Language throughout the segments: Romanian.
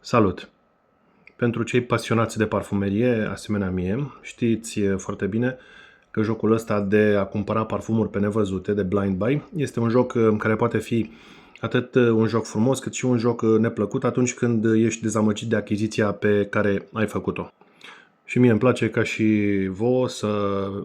Salut! Pentru cei pasionați de parfumerie, asemenea mie, știți foarte bine că jocul ăsta de a cumpăra parfumuri pe nevăzute, de blind buy, este un joc care poate fi atât un joc frumos cât și un joc neplăcut atunci când ești dezamăgit de achiziția pe care ai făcut-o. Și mie îmi place, ca și vouă, să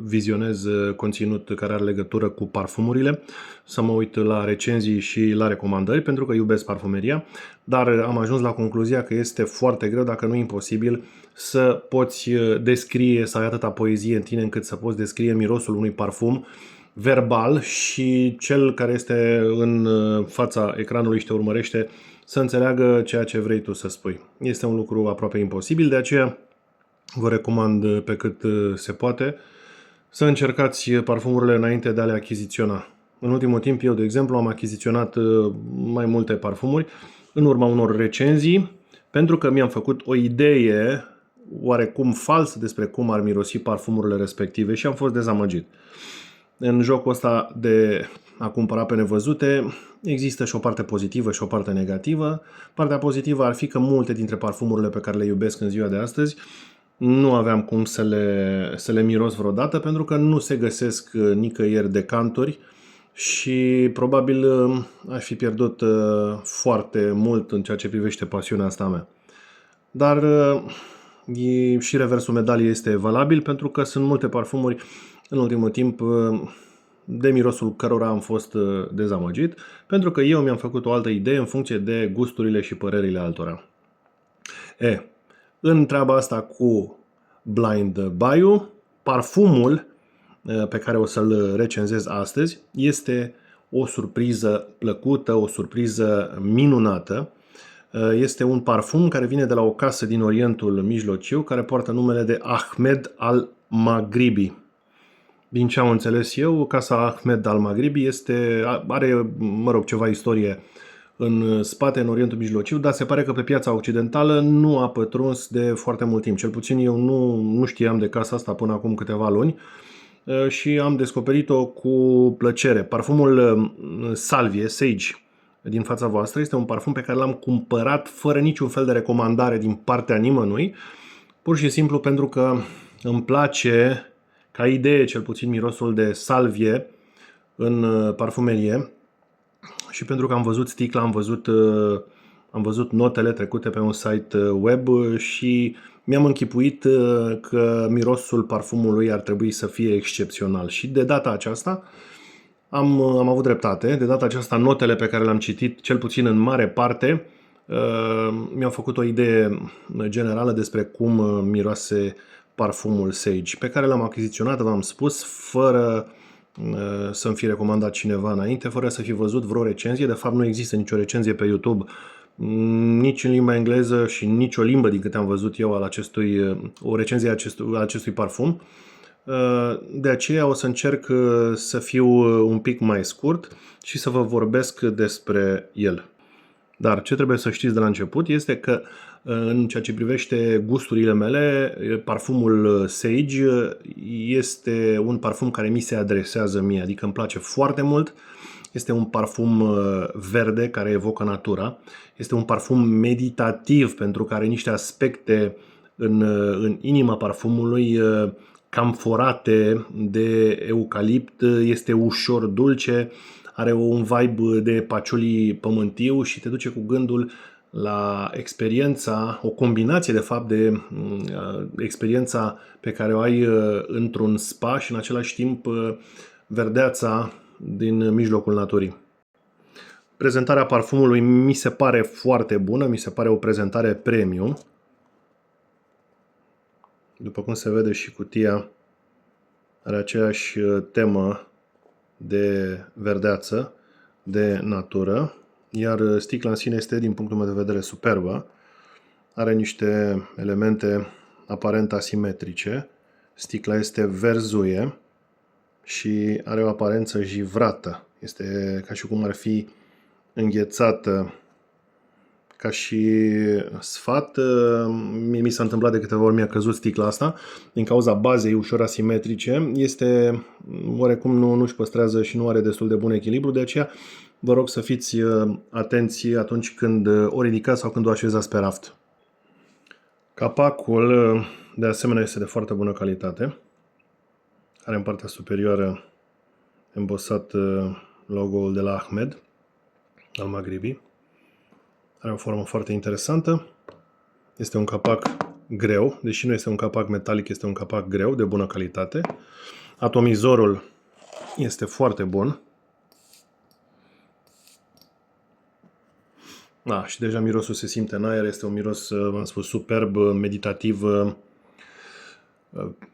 vizionez conținut care are legătură cu parfumurile, să mă uit la recenzii și la recomandări, pentru că iubesc parfumeria, dar am ajuns la concluzia că este foarte greu, dacă nu imposibil, să poți descrie, să ai atâta poezie în tine încât să poți descrie mirosul unui parfum verbal și cel care este în fața ecranului și te urmărește să înțeleagă ceea ce vrei tu să spui. Este un lucru aproape imposibil, de aceea vă recomand pe cât se poate să încercați parfumurile înainte de a le achiziționa. În ultimul timp, eu, de exemplu, am achiziționat mai multe parfumuri în urma unor recenzii, pentru că mi-am făcut o idee oarecum falsă despre cum ar mirosi parfumurile respective și am fost dezamăgit. În jocul ăsta de a cumpăra pe nevăzute există și o parte pozitivă și o parte negativă. Partea pozitivă ar fi că multe dintre parfumurile pe care le iubesc în ziua de astăzi nu aveam cum să le miros vreodată, pentru că nu se găsesc nicăieri decanturi și probabil aș fi pierdut foarte mult în ceea ce privește pasiunea asta mea. Dar și reversul medaliei este valabil, pentru că sunt multe parfumuri în ultimul timp de mirosul cărora am fost dezamăgit, pentru că eu mi-am făcut o altă idee în funcție de gusturile și părerile altora. În treaba asta cu blind buy-ul, parfumul pe care o să-l recenzez astăzi este o surpriză plăcută, o surpriză minunată. Este un parfum care vine de la o casă din Orientul Mijlociu, care poartă numele de Ahmed al-Maghribi. Din ce am înțeles eu, casa Ahmed al-Maghribi are ceva istorie în spate, în Orientul Mijlociu, dar se pare că pe piața occidentală nu a pătruns de foarte mult timp. Cel puțin eu nu știam de casa asta până acum câteva luni și am descoperit-o cu plăcere. Parfumul Salvie, Sage, din fața voastră, este un parfum pe care l-am cumpărat fără niciun fel de recomandare din partea nimănui, pur și simplu pentru că îmi place, ca idee cel puțin, mirosul de salvie în parfumerie. Și pentru că am văzut sticla, am văzut notele trecute pe un site web și mi-am închipuit că mirosul parfumului ar trebui să fie excepțional. Și de data aceasta am avut dreptate. De data aceasta notele pe care le-am citit, cel puțin în mare parte, mi-au făcut o idee generală despre cum miroase parfumul Sage, pe care l-am achiziționat, v-am spus, fără să-mi fi recomandat cineva înainte, fără să fi văzut vreo recenzie. De fapt, nu există nicio recenzie pe YouTube, nici în limba engleză și nici o limbă, din câte am văzut eu, o recenzie a acestui parfum. De aceea o să încerc să fiu un pic mai scurt și să vă vorbesc despre el. Dar ce trebuie să știți de la început este că în ceea ce privește gusturile mele, parfumul Sage este un parfum care mi se adresează mie, adică îmi place foarte mult. Este un parfum verde care evocă natura. Este un parfum meditativ pentru că are niște aspecte în inima parfumului camforate de eucalipt. Este ușor dulce, are un vibe de paciuli pământiu și te duce cu gândul la o combinație de fapt de experiența pe care o ai într-un spa și în același timp verdeața din mijlocul naturii. Prezentarea parfumului mi se pare foarte bună, mi se pare o prezentare premium. După cum se vede, și cutia are aceeași temă de verdeață, de natură, iar sticla în sine este, din punctul meu de vedere, superbă. Are niște elemente aparent asimetrice. Sticla este verzuie și are o aparență jivrată. Este ca și cum ar fi înghețată. Ca și sfat, mi s-a întâmplat de câteva ori, mi-a căzut sticla asta din cauza bazei ușor asimetrice. Este oarecum nu-și păstrează și nu are destul de bun echilibru, de aceea vă rog să fiți atenți atunci când o ridicați sau când o așezați pe raft. Capacul, de asemenea, este de foarte bună calitate. Are în partea superioară embosat logo-ul de la Ahmed, al Maghribi. Are o formă foarte interesantă. Este un capac greu, deși nu este un capac metalic, este un capac greu, de bună calitate. Atomizorul este foarte bun. Și deja mirosul se simte în aer, este un miros, v-am spus, superb, meditativ,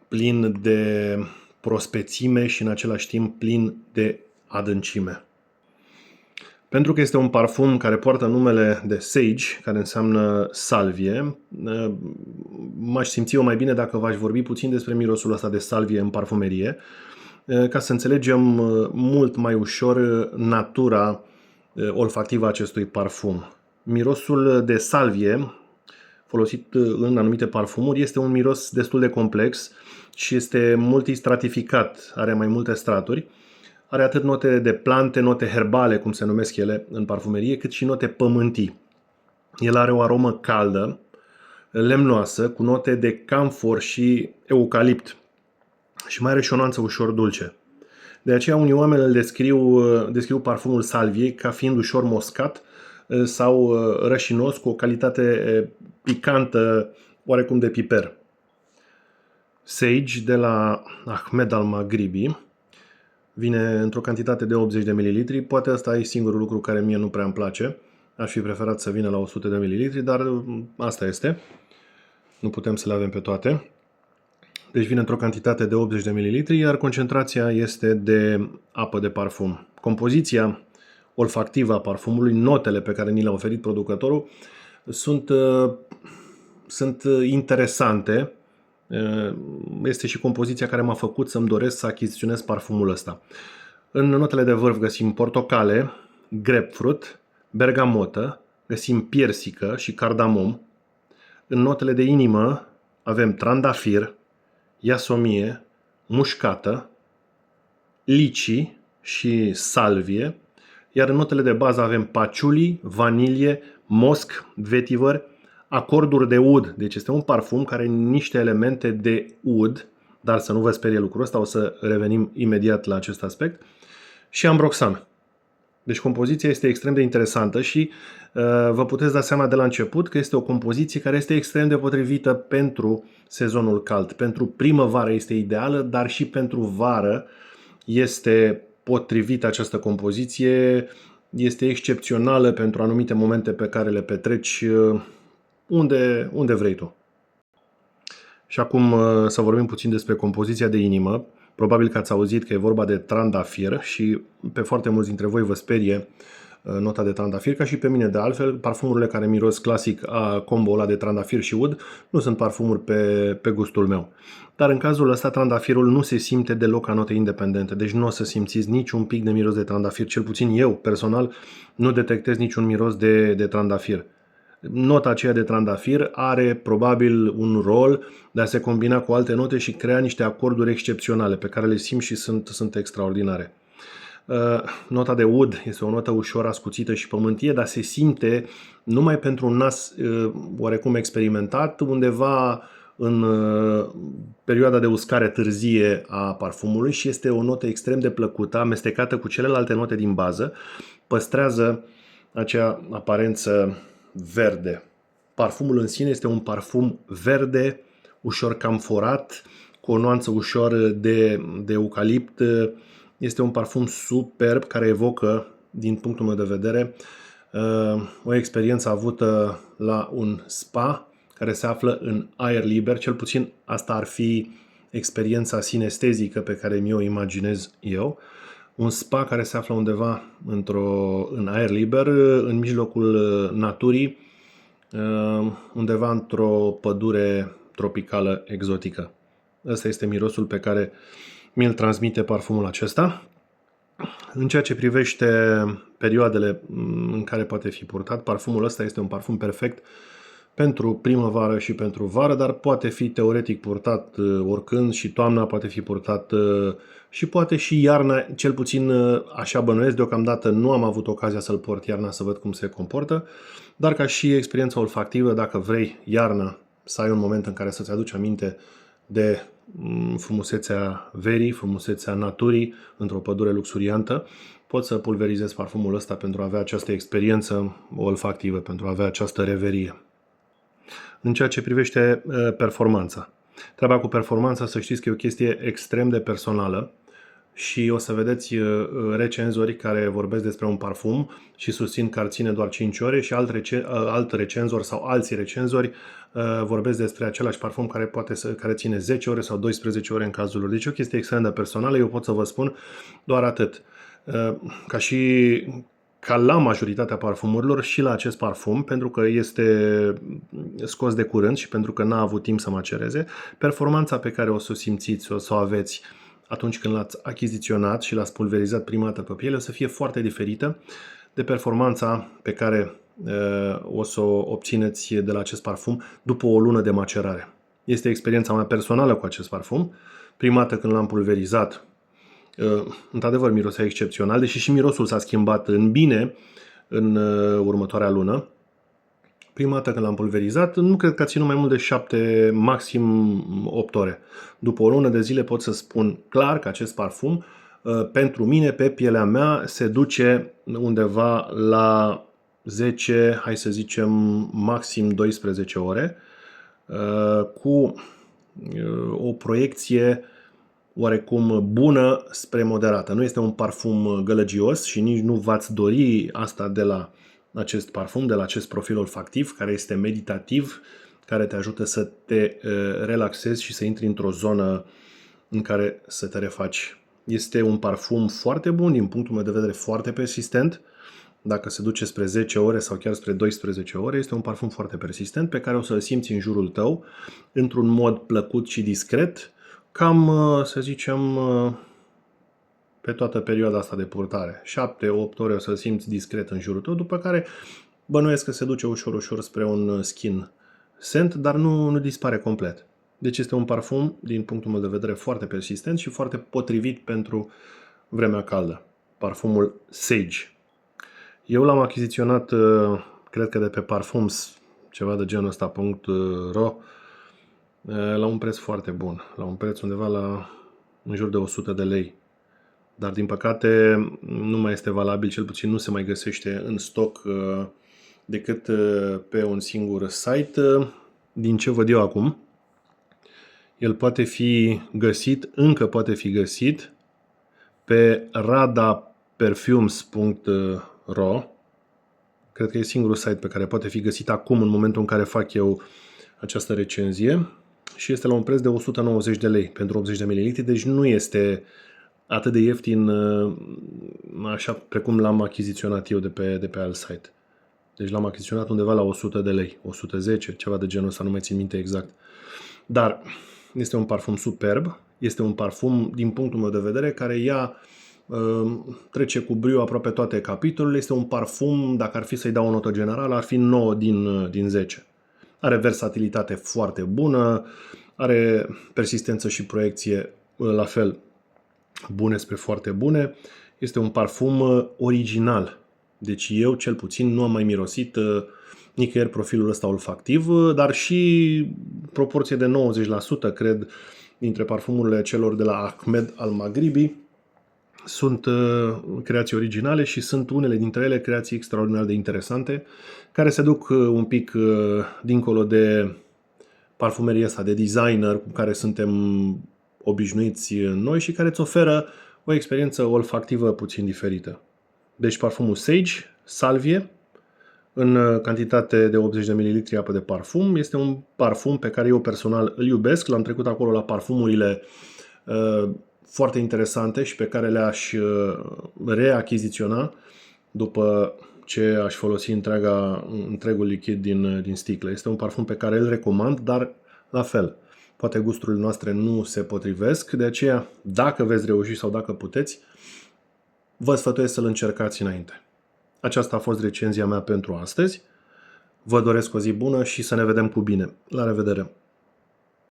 plin de prospețime și în același timp plin de adâncime. Pentru că este un parfum care poartă numele de Sage, care înseamnă salvie, m-aș simți eu mai bine dacă v-aș vorbi puțin despre mirosul ăsta de salvie în parfumerie, ca să înțelegem mult mai ușor natura olfactivă a acestui parfum. Mirosul de salvie, folosit în anumite parfumuri, este un miros destul de complex și este multistratificat, are mai multe straturi. Are atât note de plante, note herbale, cum se numesc ele în parfumerie, cât și note pământii. El are o aromă caldă, lemnoasă, cu note de camfor și eucalipt și mai are și o nuanță ușor dulce. De aceea unii oameni îl descriu parfumul salviei ca fiind ușor moscat sau rășinos, cu o calitate picantă, oarecum de piper. Sage de la Ahmed al Maghribi vine într-o cantitate de 80 de ml. Poate ăsta e singurul lucru care mie nu prea îmi place. Aș fi preferat să vină la 100 de ml, dar asta este. Nu putem să le avem pe toate. Deci vine într-o cantitate de 80 de ml, iar concentrația este de apă de parfum. Compoziția olfactivă a parfumului, notele pe care ni le-a oferit producătorul, sunt interesante. Este și compoziția care m-a făcut să-mi doresc să achiziționez parfumul ăsta. În notele de vârf găsim portocale, grapefruit, bergamotă, găsim piersică și cardamom. În notele de inimă avem trandafir, iasomie, mușcată, lici și salvie, iar în notele de bază avem paciuli, vanilie, mosc, vetiver, acorduri de ud. Deci este un parfum care are niște elemente de ud, dar să nu vă sperie lucrul ăsta, o să revenim imediat la acest aspect, și ambroxan. Deci compoziția este extrem de interesantă și vă puteți da seama de la început că este o compoziție care este extrem de potrivită pentru sezonul cald. Pentru primăvară este ideală, dar și pentru vară este potrivită această compoziție. Este excepțională pentru anumite momente pe care le petreci unde vrei tu. Și acum să vorbim puțin despre compoziția de inimă. Probabil că ați auzit că e vorba de trandafir și pe foarte mulți dintre voi vă sperie nota de trandafir, ca și pe mine de altfel. Parfumurile care miros clasic combo-ul ăla de trandafir și ud nu sunt parfumuri pe gustul meu. Dar în cazul ăsta trandafirul nu se simte deloc ca note independente, deci nu o să simțiți niciun pic de miros de trandafir, cel puțin eu personal nu detectez niciun miros de trandafir. Nota aceea de trandafir are probabil un rol de a se combina cu alte note și crea niște acorduri excepționale pe care le simt și sunt extraordinare. Nota de ud este o notă ușor ascuțită și pământie, dar se simte numai pentru un nas oarecum experimentat, undeva în perioada de uscare târzie a parfumului, și este o notă extrem de plăcută, amestecată cu celelalte note din bază, păstrează acea aparență verde. Parfumul în sine este un parfum verde, ușor camforat, cu o nuanță ușor de eucalipt. Este un parfum superb care evocă, din punctul meu de vedere, o experiență avută la un spa care se află în aer liber. Cel puțin asta ar fi experiența sinestezică pe care mi-o imaginez eu. Un spa care se află undeva în aer liber, în mijlocul naturii, undeva într-o pădure tropicală exotică. Ăsta este mirosul pe care mi-l transmite parfumul acesta. În ceea ce privește perioadele în care poate fi purtat, parfumul ăsta este un parfum perfect pentru primăvară și pentru vară, dar poate fi teoretic purtat oricând, și toamna poate fi purtat și poate și iarna, cel puțin așa bănuiesc. Deocamdată nu am avut ocazia să-l port iarna să văd cum se comportă, dar ca și experiența olfactivă, dacă vrei iarna să ai un moment în care să-ți aduci aminte de frumusețea verii, frumusețea naturii într-o pădure luxuriantă, poți să pulverizezi parfumul ăsta pentru a avea această experiență olfactivă, pentru a avea această reverie. În ceea ce privește performanța. Treaba cu performanța, să știți că e o chestie extrem de personală și o să vedeți recenzori care vorbesc despre un parfum și susțin că ar ține doar 5 ore și alt recenzor sau alții recenzori vorbesc despre același parfum care ține 10 ore sau 12 ore în cazul lor. Deci e o chestie extrem de personală, eu pot să vă spun doar atât. Ca la majoritatea parfumurilor și la acest parfum, pentru că este scos de curând și pentru că n-a avut timp să macereze, performanța pe care o să o simțiți, o să o aveți atunci când l-ați achiziționat și l-ați pulverizat prima dată pe piele, o să fie foarte diferită de performanța pe care o să o obțineți de la acest parfum după o lună de macerare. Este experiența mea personală cu acest parfum. Prima dată când l-am pulverizat, într-adevăr mirosea excepțional, deși și mirosul s-a schimbat în bine în următoarea lună. Prima dată când l-am pulverizat, nu cred că a ținut mai mult de 7, maxim 8 ore. După o lună de zile pot să spun clar că acest parfum, pentru mine, pe pielea mea, se duce undeva la 10, hai să zicem, maxim 12 ore, cu o proiecție oarecum bună spre moderată. Nu este un parfum gălăgios și nici nu v-ați dori asta de la acest parfum, de la acest profil olfactiv, care este meditativ, care te ajută să te relaxezi și să intri într-o zonă în care să te refaci. Este un parfum foarte bun, din punctul meu de vedere foarte persistent. Dacă se duce spre 10 ore sau chiar spre 12 ore, este un parfum foarte persistent pe care o să-l simți în jurul tău într-un mod plăcut și discret, cam, să zicem, pe toată perioada asta de purtare. 7-8 ore o să-l simți discret în jurul tău, după care bănuiesc că se duce ușor spre un skin scent, dar nu dispare complet. Deci este un parfum, din punctul meu de vedere, foarte persistent și foarte potrivit pentru vremea caldă. Parfumul Sage. Eu l-am achiziționat, cred că de pe Parfums, ceva de genul ăsta.ro, la un preț foarte bun. La un preț undeva în jur de 100 de lei. Dar din păcate nu mai este valabil, cel puțin nu se mai găsește în stoc decât pe un singur site. Din ce văd eu acum, el poate fi găsit, încă poate fi găsit pe radaperfumes.ro. Cred că e singurul site pe care poate fi găsit acum în momentul în care fac eu această recenzie și este la un preț de 190 de lei pentru 80 de ml, deci nu este atât de ieftin așa precum l-am achiziționat eu de pe alt site. Deci l-am achiziționat undeva la 100 de lei, 110, ceva de genul ăsta, nu mai țin minte exact. Dar este un parfum superb, este un parfum, din punctul meu de vedere, care trece cu brio aproape toate capitolele. Este un parfum, dacă ar fi să-i dau o notă generală, ar fi 9 din 10. Are versatilitate foarte bună, are persistență și proiecție la fel bune spre foarte bune. Este un parfum original. Deci eu, cel puțin, nu am mai mirosit nicăieri profilul ăsta olfactiv, dar și proporție de 90%, cred, dintre parfumurile celor de la Ahmed Al-Maghribi sunt creații originale și sunt unele dintre ele creații extraordinar de interesante, care se duc un pic dincolo de parfumeria asta de designer cu care suntem obișnuiți noi și care îți oferă o experiență olfactivă puțin diferită. Deci parfumul Sage, salvie, în cantitate de 80 de ml apă de parfum. Este un parfum pe care eu personal îl iubesc. L-am trecut acolo la parfumurile foarte interesante și pe care le-aș reachiziționa după ce aș folosi întregul lichid din sticlă. Este un parfum pe care îl recomand, dar la fel, poate gusturile noastre nu se potrivesc, de aceea, dacă veți reuși sau dacă puteți, vă sfătuiesc să-l încercați înainte. Aceasta a fost recenzia mea pentru astăzi. Vă doresc o zi bună și să ne vedem cu bine. La revedere!